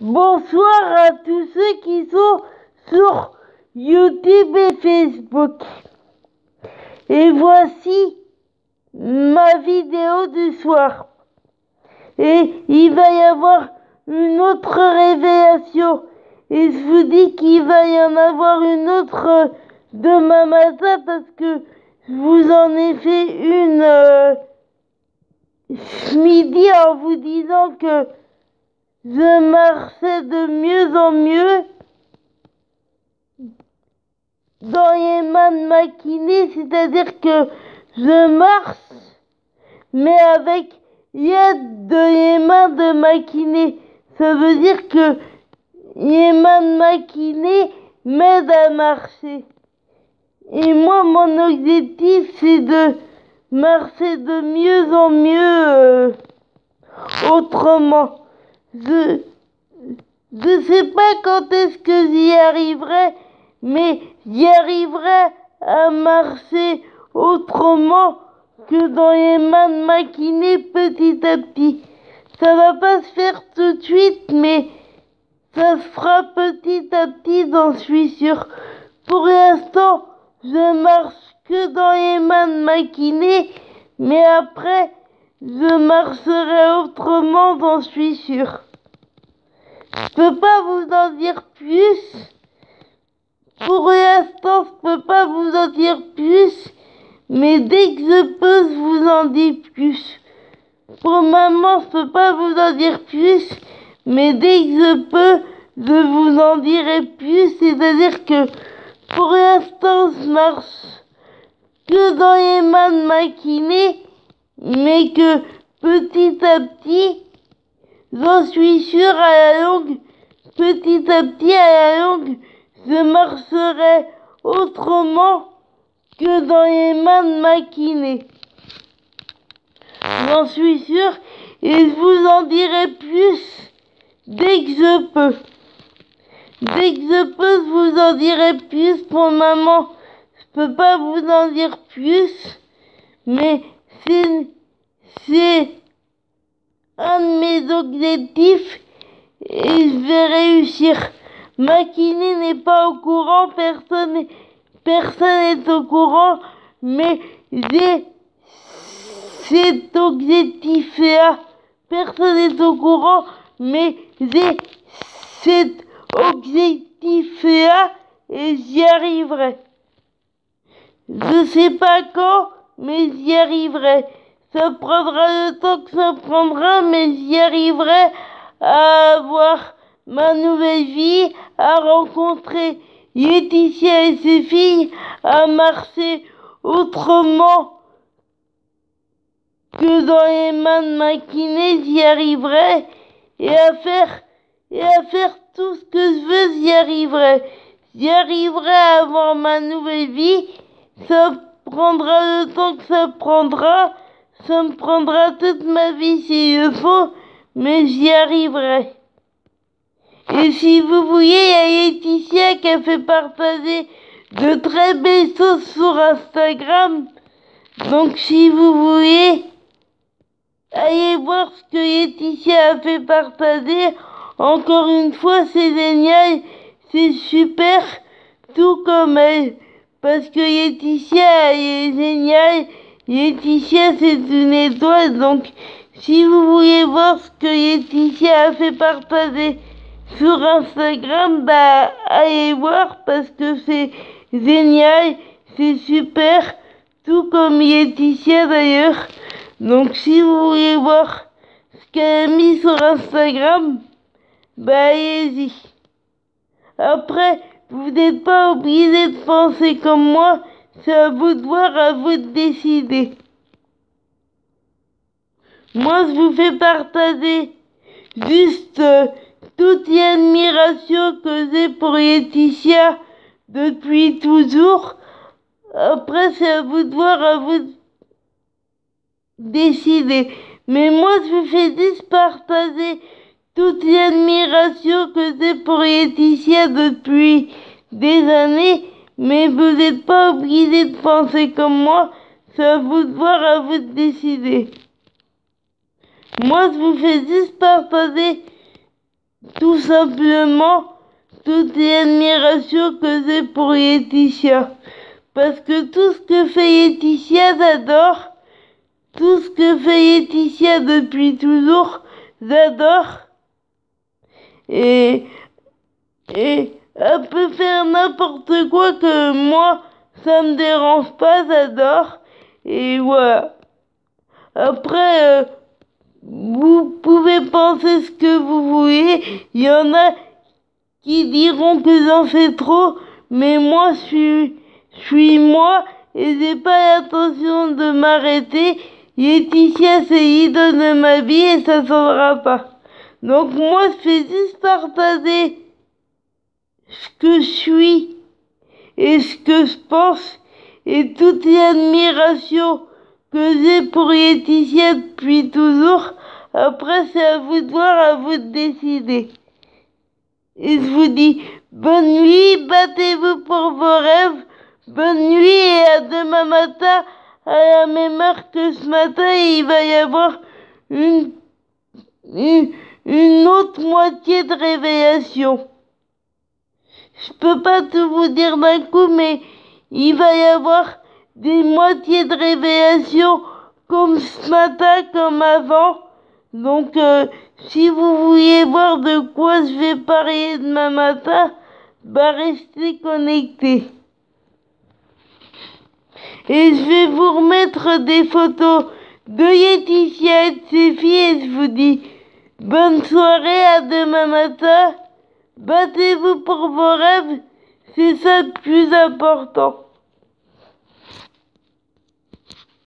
Bonsoir à tous ceux qui sont sur YouTube et Facebook. Et voici ma vidéo du soir. Et il va y avoir une autre révélation. Et je vous dis qu'il va y en avoir une autre demain matin parce que je vous en ai fait une ce midi en vous disant que je marchais de mieux en mieux dans Yeman Makiné, c'est-à-dire que je marche, mais avec l'aide de Yeman de Makiné. Ça veut dire que Yeman Makiné m'aide à marcher. Et moi, mon objectif, c'est de marcher de mieux en mieux autrement. Je sais pas quand est-ce que j'y arriverai, mais j'y arriverai à marcher autrement que dans Yeman Makiné petit à petit. Ça va pas se faire tout de suite, mais ça se fera petit à petit, j'en suis sûr. Pour l'instant, je marche que dans Yeman Makiné, mais après, je marcherai autrement, j'en suis sûr. Je peux pas vous en dire plus. Pour l'instant, je peux pas vous en dire plus. Mais dès que je peux, je vous en dis plus. Pour le moment, je peux pas vous en dire plus. Mais dès que je peux, je vous en dirai plus. C'est-à-dire que pour l'instant, je marche que dans Yeman Makiné. Mais que petit à petit, j'en suis sûr, à la longue, petit à petit, à la longue, je marcherai autrement que dans Yeman Makiné. J'en suis sûr et je vous en dirai plus dès que je peux. Dès que je peux, je vous en dirai plus. Pour le moment, je peux pas vous en dire plus, mais c'est un de mes objectifs et je vais réussir. Makiné n'est pas au courant, personne n'est au courant, mais j'ai cet objectif-là. Personne n'est au courant, mais j'ai cet objectif-là et j'y arriverai. Je sais pas quand, mais j'y arriverai. Ça prendra le temps que ça prendra, mais j'y arriverai à avoir ma nouvelle vie, à rencontrer Laetitia et ses filles, à marcher autrement que dans Yeman Makiné, j'y arriverai, et à faire tout ce que je veux, j'y arriverai. J'y arriverai à avoir ma nouvelle vie. Ça prendra le temps que ça prendra. Ça me prendra toute ma vie s'il le faut, mais j'y arriverai. Et si vous voyez, il y a Laetitia qui a fait partager de très belles choses sur Instagram. Donc si vous voulez, allez voir ce que Laetitia a fait partager. Encore une fois, c'est génial, c'est super, tout comme elle. Parce que Laetitia, elle est géniale. Laetitia, c'est une étoile. Donc, si vous voulez voir ce que Laetitia a fait partager sur Instagram, bah, allez voir parce que c'est génial, c'est super, tout comme Laetitia d'ailleurs. Donc, si vous voulez voir ce qu'elle a mis sur Instagram, bah, allez-y. Après, vous n'êtes pas obligé de penser comme moi, c'est à vous de voir, à vous de décider. Moi, je vous fais partager juste toute l'admiration que j'ai pour Laetitia depuis toujours. Après, c'est à vous de voir, à vous de décider. Mais moi, je vous fais juste partager toute l'admiration que j'ai pour Laetitia depuis des années, mais vous n'êtes pas obligé de penser comme moi, c'est à vous de voir, à vous de décider. Moi, je vous fais juste partager tout tout simplement toute l'admiration que j'ai pour Laetitia. Parce que tout ce que fait Laetitia, j'adore. Tout ce que fait Laetitia depuis toujours, j'adore. Et elle peut faire n'importe quoi que moi, ça me dérange pas, j'adore. Et voilà. Après, vous pouvez penser ce que vous voulez. Il y en a qui diront que j'en fais trop, mais moi, je suis moi et j'ai pas l'intention de m'arrêter. Laetitia, c'est l'idole de ma vie et ça s'en pas. Donc moi, je fais juste partager ce que je suis et ce que je pense et toute l'admiration que j'ai pour Laetitia depuis toujours. Après, c'est à vous de voir, à vous de décider. Et je vous dis bonne nuit, battez-vous pour vos rêves. Bonne nuit et à demain matin à la même heure que ce matin. Il va y avoir une autre moitié de révélation. Je peux pas tout vous dire d'un coup, mais il va y avoir des moitiés de révélation comme ce matin, comme avant. Donc, si vous vouliez voir de quoi je vais parler demain matin, bah restez connectés. Et je vais vous remettre des photos de Laetitia et de ses filles et je vous dis bonne soirée, à demain matin. Battez-vous pour vos rêves, c'est ça le plus important.